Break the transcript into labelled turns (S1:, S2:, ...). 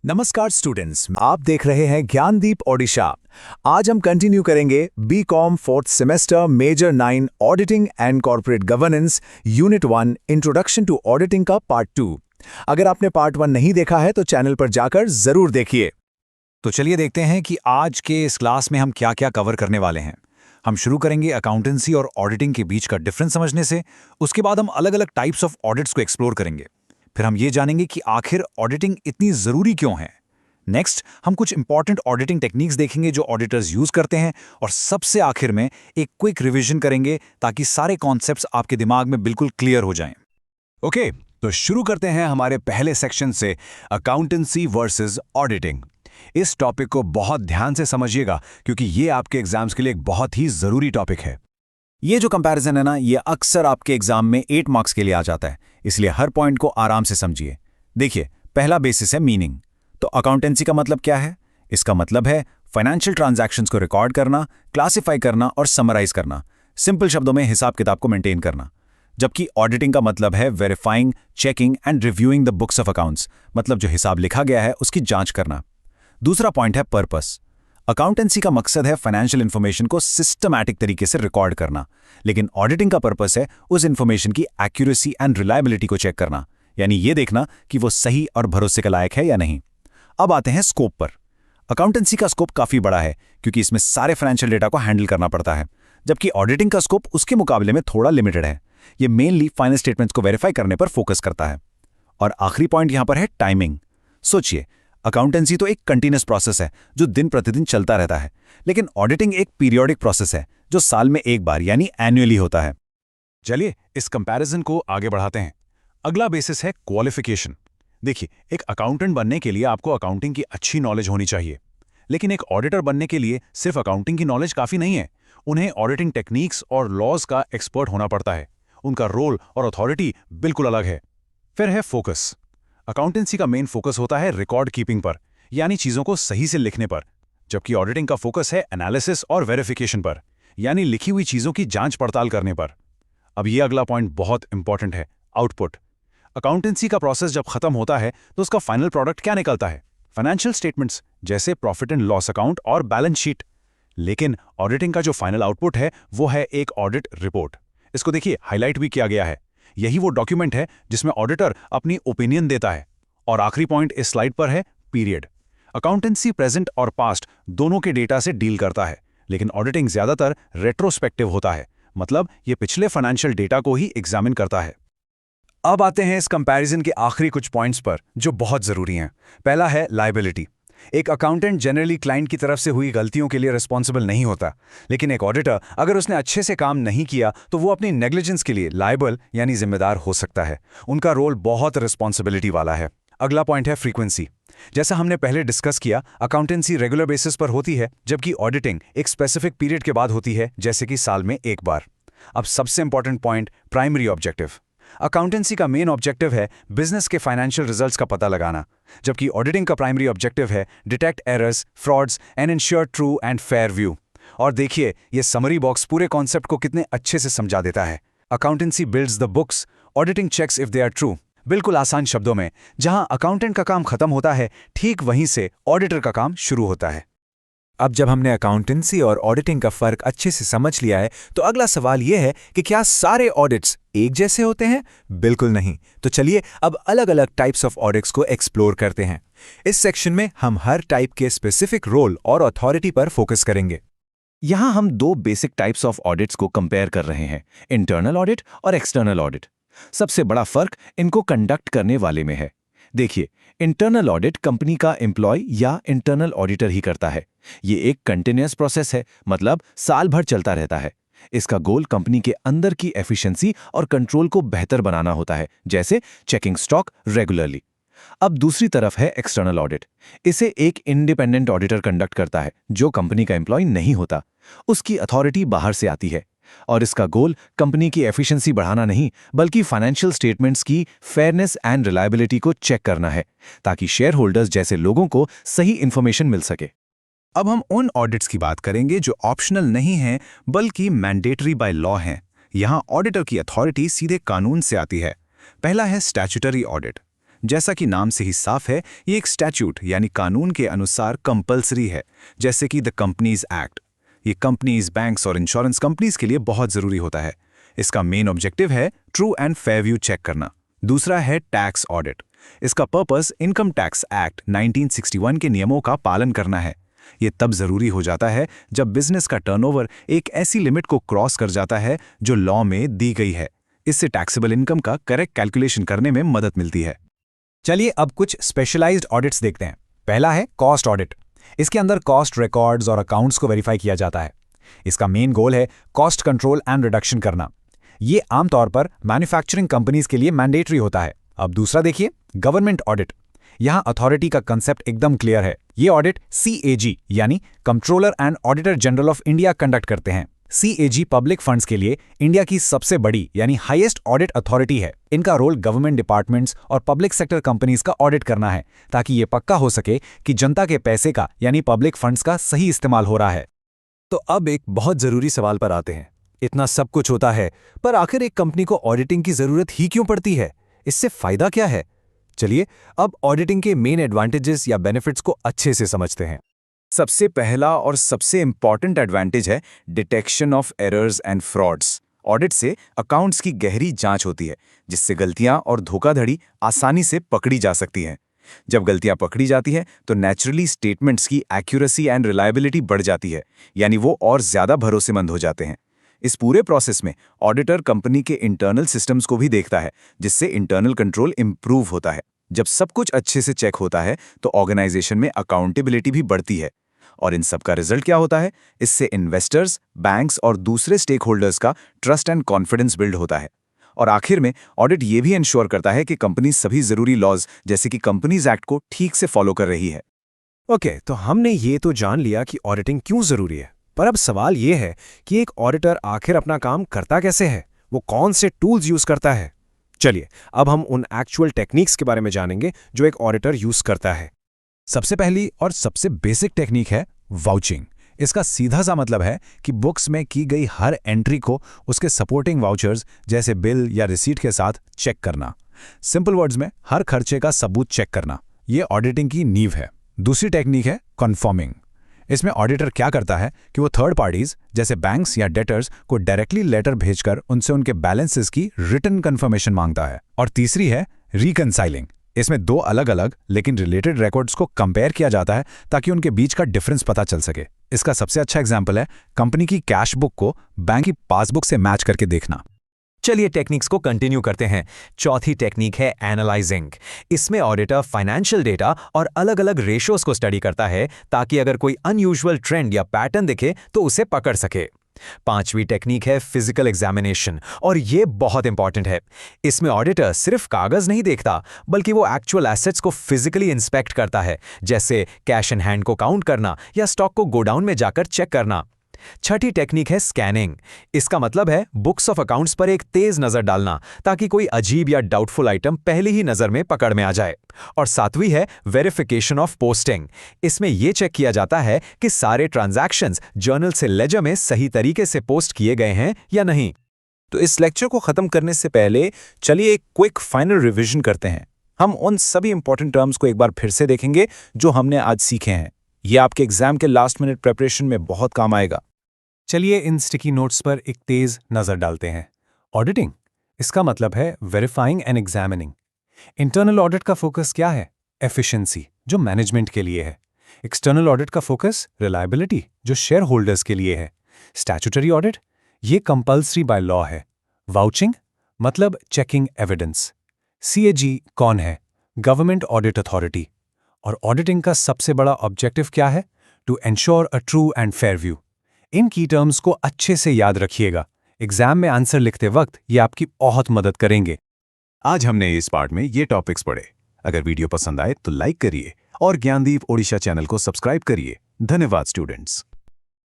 S1: नमस्कार स्टूडेंट्स, आप देख रहे हैं ज्ञानदीप ओडिशा। आज हम कंटिन्यू करेंगे BCom fourth semester major 9 auditing and corporate governance unit 1 introduction to auditing का पार्ट 2। अगर आपने पार्ट 1 नहीं देखा है तो चैनल पर जाकर जरूर देखिए।
S2: तो चलिए देखते हैं कि आज के इस क्लास में हम क्या क्या कवर करने वाले हैं। हम शुरू करेंगे अकाउंटेंसी और ऑडिटिंग के बीच का डिफरेंस समझने से। उसके बाद हम अलग अलग टाइप्स ऑफ ऑडिट्स को एक्सप्लोर करेंगे। फिर हम ये जानेंगे कि आखिर ऑडिटिंग इतनी ज़रूरी क्यों है। नेक्स्ट हम कुछ इंपॉर्टेंट ऑडिटिंग टेक्निक्स देखेंगे जो ऑडिटर्स यूज़ करते हैं, और सबसे आखिर में एक क्विक रिवीजन करेंगे ताकि सारे कॉन्सेप्ट्स आपके दिमाग में बिल्कुल क्लियर हो जाएं।
S3: ओके, तो शुरू करते हैं हमारे पहले सेक्शन से, अकाउंटेंसी वर्सेस ऑडिटिंग। इस टॉपिक को बहुत ध्यान से समझिएगा क्योंकि ये आपके एग्जाम्स के लिए एक बहुत ही ज़रूरी टॉपिक है।
S2: ये जो कंपैरिजन है ना, ये अक्सर आपके एग्जाम में 8 मार्क्स के लिए आ जाता है, इसलिए हर पॉइंट को आराम से समझिए। देखिए, पहला बेसिस है मीनिंग। तो अकाउंटेंसी का मतलब क्या है? इसका मतलब है फाइनेंशियल ट्रांजैक्शंस को रिकॉर्ड करना, क्लासिफाई करना और समराइज करना, सिंपल शब्दों में हिसाब किताब को मेंटेन करना। जबकि ऑडिटिंग का मतलब है verifying, checking and reviewing the books of accounts, मतलब जो हिसाब लिखा गया है उसकी जांच करना। दूसरा पॉइंट है पर्पस। अकाउंटेंसी का मकसद है फाइनेंशियल इन्फॉर्मेशन को सिस्टमैटिक तरीके से रिकॉर्ड करना, लेकिन ऑडिटिंग का पर्पस है उस इन्फॉर्मेशन की एक्यूरेसी एंड रिलायबिलिटी को चेक करना, यानी ये देखना कि वो सही और भरोसे के लायक है या नहीं। अब आते हैं स्कोप पर। अकाउंटेंसी का स्कोप काफी बड़ा है क्योंकि इसमें सारे फाइनेंशियल डेटा को हैंडल करना पड़ता है, जबकि ऑडिटिंग का स्कोप उसके मुकाबले में थोड़ा लिमिटेड है। ये मेनली फाइनेंस स्टेटमेंट्स को वेरीफाई करने पर फोकस करता है। और आखिरी पॉइंट यहां पर है टाइमिंग। सोचिए, अकाउंटेंसी तो एक कंटिन्यूअस प्रोसेस है जो दिन प्रतिदिन चलता रहता है, लेकिन ऑडिटिंग एक पीरियोडिक प्रोसेस है जो साल में एक बार यानी एनुअली होता है।
S3: चलिए इस कंपैरिजन को आगे बढ़ाते हैं। अगला बेसिस है क्वालिफिकेशन। देखिए, एक अकाउंटेंट बनने के लिए आपको अकाउंटिंग की अच्छी नॉलेज होनी चाहिए, लेकिन एक ऑडिटर बनने के लिए सिर्फ अकाउंटिंग की नॉलेज काफी नहीं है। उन्हें ऑडिटिंग टेक्निक्स और लॉज का एक्सपर्ट होना पड़ता है। उनका रोल और अथॉरिटी बिल्कुल अलग है। फिर है फोकस। अकाउंटेंसी का मेन फोकस होता है रिकॉर्ड कीपिंग पर, यानी चीजों को सही से लिखने पर, जबकि ऑडिटिंग का फोकस है एनालिसिस और वेरिफिकेशन पर, यानी लिखी हुई चीजों की जांच पड़ताल करने पर। अब ये अगला पॉइंट बहुत इंपॉर्टेंट है, आउटपुट। अकाउंटेंसी का प्रोसेस जब खत्म होता है तो उसका फाइनल प्रोडक्ट क्या निकलता है? फाइनेंशियल स्टेटमेंट्स, जैसे प्रॉफिट एंड लॉस अकाउंट और बैलेंस शीट। लेकिन ऑडिटिंग का जो फाइनल आउटपुट है वो है एक ऑडिट रिपोर्ट। इसको देखिए, हाईलाइट भी किया गया है। यही वो डॉक्यूमेंट है जिसमें ऑडिटर अपनी ओपिनियन देता है। और आखिरी पॉइंट इस स्लाइड पर है पीरियड। अकाउंटेंसी प्रेजेंट और पास्ट दोनों के डेटा से डील करता है, लेकिन ऑडिटिंग ज्यादातर रेट्रोस्पेक्टिव होता है, मतलब ये पिछले फाइनेंशियल डेटा को ही एग्जामिन करता है।
S2: अब आते हैं इस कंपैरिजन के आखिरी कुछ पॉइंट्स पर जो बहुत जरूरी हैं। पहला है लायबिलिटी। एक अकाउंटेंट जनरली क्लाइंट की तरफ से हुई गलतियों के लिए रिस्पॉन्सिबल नहीं होता, लेकिन एक ऑडिटर अगर उसने अच्छे से काम नहीं किया तो वो अपनी नेग्लिजेंस के लिए लायबल यानी जिम्मेदार हो सकता है। उनका रोल बहुत रिस्पॉन्सिबिलिटी वाला है। अगला पॉइंट है फ्रीक्वेंसी। जैसा हमने पहले डिस्कस किया, अकाउंटेंसी रेगुलर बेसिस पर होती है, जबकि ऑडिटिंग एक स्पेसिफिक पीरियड के बाद होती है, जैसे कि साल में एक बार। अब सबसे important point, primary objective. Accountancy का मेन ऑब्जेक्टिव है बिजनेस के फाइनेंशियल रिजल्ट्स का पता लगाना, जबकि ऑडिटिंग का प्राइमरी ऑब्जेक्टिव है detect errors, frauds and ensure true and fair view. और देखिए, ये समरी बॉक्स पूरे कॉन्सेप्ट को कितने अच्छे से समझा देता है। Accountancy builds the books, auditing checks if they are true. बिल्कुल आसान शब्दों में, जहां अकाउंटेंट का काम खत्म होता है, ठीक वहीं से ऑडिटर का काम शुरू होता है।
S1: अब जब हमने अकाउंटेंसी और ऑडिटिंग का फर्क अच्छे से समझ लिया है, तो अगला सवाल यह है कि क्या सारे ऑडिट्स एक जैसे होते हैं? बिल्कुल नहीं। तो चलिए अब अलग अलग टाइप्स ऑफ ऑडिट्स को एक्सप्लोर करते हैं। इस सेक्शन में हम हर टाइप के स्पेसिफिक रोल और अथॉरिटी पर फोकस करेंगे।
S4: यहां हम 2 बेसिक टाइप्स ऑफ ऑडिट्स को कंपेयर कर रहे हैं, इंटरनल ऑडिट और एक्सटर्नल ऑडिट। सबसे बड़ा फर्क इनको कंडक्ट करने वाले में है। देखिए, इंटरनल ऑडिट कंपनी का एम्प्लॉय या इंटरनल ऑडिटर ही करता है। ये एक कंटिन्यूअस प्रोसेस है, मतलब साल भर चलता रहता है। इसका गोल कंपनी के अंदर की एफिशिएंसी और कंट्रोल को बेहतर बनाना होता है, जैसे चेकिंग स्टॉक रेगुलरली। अब दूसरी तरफ है एक्सटर्नल ऑडिट। इसे एक इंडिपेंडेंट ऑडिटर कंडक्ट करता है जो कंपनी का एम्प्लॉय नहीं होता। उसकी अथॉरिटी बाहर से आती है और इसका गोल कंपनी की एफिशिएंसी बढ़ाना नहीं, बल्कि फाइनेंशियल स्टेटमेंट्स की फेयरनेस एंड रिलायबिलिटी को चेक करना है, ताकि शेयर होल्डर्स जैसे लोगों को सही इंफॉर्मेशन मिल सके।
S3: अब हम उन ऑडिट्स की बात करेंगे जो ऑप्शनल नहीं हैं बल्कि मैंडेटरी बाय लॉ हैं। यहाँ ऑडिटर की अथॉरिटी सीधे कानून से आती है। पहला है स्टैट्यूटरी ऑडिट। जैसा कि नाम से ही साफ है, ये एक स्टैट्यूट यानी कानून के अनुसार कंपल्सरी है, जैसे कि द कंपनीज एक्ट। ये कंपनीज, बैंक्स और इंश्योरेंस कंपनीज के लिए बहुत ज़रूरी होता है। इसका मेन ऑब्जेक्टिव है true and fair view check करना। दूसरा है टैक्स ऑडिट। इसका पर्पस इनकम टैक्स एक्ट 1961 के नियमों का पालन करना है। ये तब ज़रूरी हो जाता है जब बिजनेस का टर्नओवर एक ऐसी लिमिट को क्रॉस कर जाता है जो लॉ में दी गई है। इससे टैक्सेबल इनकम का करेक्ट कैलकुलेशन करने में मदद मिलती है।
S1: चलिए अब कुछ स्पेशलाइज्ड ऑडिट्स देखते हैं। पहला है कॉस्ट ऑडिट। इसके अंदर कॉस्ट रिकॉर्ड्स और अकाउंट्स को वेरीफाई किया जाता है। इसका मेन गोल है कॉस्ट कंट्रोल एंड रिडक्शन करना। ये आमतौर पर मैन्युफैक्चरिंग कंपनीज के लिए मैंडेटरी होता है। अब दूसरा देखिए, गवर्नमेंट ऑडिट। यहां अथॉरिटी का कंसेप्ट एकदम क्लियर है। ये ऑडिट CAG यानी controller and auditor general of India conduct करते हैं। CAG पब्लिक फंड्स के लिए इंडिया की सबसे बड़ी यानी हाईएस्ट ऑडिट अथॉरिटी है। इनका रोल गवर्नमेंट डिपार्टमेंट्स और पब्लिक सेक्टर कंपनीज का ऑडिट करना है, ताकि ये पक्का हो सके कि जनता के पैसे का यानी पब्लिक फंड्स का सही इस्तेमाल हो रहा है।
S5: तो अब एक बहुत जरूरी सवाल पर आते हैं। इतना सब कुछ होता है, पर आखिर एक कंपनी को ऑडिटिंग की जरूरत ही क्यों पड़ती है? इससे फायदा क्या है? चलिए अब ऑडिटिंग के मेन एडवांटेजेस या बेनिफिट्स को अच्छे से समझते हैं।
S2: सबसे पहला और सबसे इंपॉर्टेंट एडवांटेज है detection of errors and frauds. Audit से अकाउंट्स की गहरी जांच होती है, जिससे गलतियां और धोखाधड़ी आसानी से पकड़ी जा सकती हैं। जब गलतियां पकड़ी जाती हैं तो नेचुरली स्टेटमेंट्स की एक्यूरेसी एंड रिलायबिलिटी बढ़ जाती है, यानी वो और ज्यादा भरोसेमंद हो जाते हैं। इस पूरे प्रोसेस में ऑडिटर कंपनी के इंटरनल सिस्टम्स को भी देखता है, जिससे इंटरनल कंट्रोल इंप्रूव होता है। जब सब कुछ अच्छे से चेक होता है तो ऑर्गेनाइजेशन में अकाउंटेबिलिटी भी बढ़ती है। और इन सब का रिजल्ट क्या होता है? इससे इन्वेस्टर्स, बैंक्स और दूसरे स्टेक होल्डर्स का ट्रस्ट एंड कॉन्फिडेंस बिल्ड होता है। और आखिर में ऑडिट ये भी इंश्योर करता है कि कंपनी सभी जरूरी लॉज जैसे कि कंपनीज एक्ट को ठीक से फॉलो कर रही है।
S5: ओके, तो हमने ये तो जान लिया कि ऑडिटिंग क्यों जरूरी है, पर अब सवाल ये है कि एक ऑडिटर आखिर अपना काम करता कैसे है? वो कौन से टूल्स यूज करता है? चलिए अब हम उन एक्चुअल टेक्निक्स के बारे में जानेंगे जो एक ऑडिटर यूज करता है।
S3: सबसे पहली और सबसे बेसिक टेक्निक है वाउचिंग। इसका सीधा सा मतलब है कि बुक्स में की गई हर एंट्री को उसके सपोर्टिंग वाउचर्स जैसे बिल या रिसीट के साथ चेक करना। सिंपल वर्ड्स में हर खर्चे का सबूत चेक करना। ये ऑडिटिंग की नींव है। दूसरी टेक्निक है कन्फर्मिंग। इसमें ऑडिटर क्या करता है कि वो थर्ड पार्टीज जैसे बैंक्स या डेटर्स को डायरेक्टली लेटर भेजकर उनसे उनके बैलेंसेस की रिटन कंफर्मेशन मांगता है। और तीसरी है रिकंसाइलिंग। इसमें दो अलग अलग लेकिन रिलेटेड रिकॉर्ड्स को कंपेयर किया जाता है ताकि उनके बीच का डिफरेंस पता चल सके। इसका सबसे अच्छा एग्जाम्पल है कंपनी की कैश बुक को बैंक की पासबुक से मैच करके देखना।
S1: चलिए टेक्निक्स को कंटिन्यू करते हैं। चौथी टेक्निक है एनालाइजिंग। इसमें ऑडिटर फाइनेंशियल डेटा और अलग अलग रेशियोज को स्टडी करता है ताकि अगर कोई अनयूजुअल ट्रेंड या पैटर्न दिखे तो उसे पकड़ सके। पांचवी टेक्निक है फिजिकल एग्जामिनेशन, और ये बहुत इंपॉर्टेंट है। इसमें ऑडिटर सिर्फ कागज नहीं देखता बल्कि वो एक्चुअल एसेट्स को फिजिकली इंस्पेक्ट करता है, जैसे कैश इन हैंड को काउंट करना या स्टॉक को गोडाउन में जाकर चेक करना। छठी टेक्निक है स्कैनिंग। इसका मतलब है बुक्स ऑफ अकाउंट्स पर एक तेज नजर डालना ताकि कोई अजीब या डाउटफुल आइटम पहली ही नजर में पकड़ में आ जाए। और सातवीं है वेरिफिकेशन ऑफ पोस्टिंग। इसमें यह चेक किया जाता है कि सारे ट्रांजैक्शंस जर्नल से लेजर में सही तरीके से पोस्ट किए गए हैं या नहीं।
S5: तो इस लेक्चर को खत्म करने से पहले चलिए एक क्विक फाइनल रिवीजन करते हैं। हम उन सभी इंपॉर्टेंट टर्म्स को एक बार फिर से देखेंगे जो हमने आज सीखे हैं। यह आपके एग्जाम के लास्ट मिनट प्रिपरेशन में बहुत काम आएगा। चलिए इन स्टिकी नोट्स पर एक तेज नजर डालते हैं। ऑडिटिंग, इसका मतलब है verifying and examining. Internal audit का फोकस क्या है? एफिशिएंसी, जो मैनेजमेंट के लिए है। एक्सटर्नल ऑडिट का फोकस रिलायबिलिटी, जो शेयर होल्डर्स के लिए है। स्टैट्यूटरी ऑडिट, ये कंपल्सरी बाय लॉ है। वाउचिंग मतलब चेकिंग एविडेंस। CAG कौन है? Government audit authority. और ऑडिटिंग का सबसे बड़ा ऑब्जेक्टिव क्या है? To ensure a true and fair view. इन की टर्म्स को अच्छे से याद रखिएगा। एग्जाम में आंसर लिखते वक्त ये आपकी बहुत मदद करेंगे।
S3: आज हमने इस पार्ट में ये टॉपिक्स पढ़े। अगर वीडियो पसंद आए तो लाइक करिए और ज्ञानदीप ओडिशा चैनल को सब्सक्राइब करिए। धन्यवाद स्टूडेंट्स।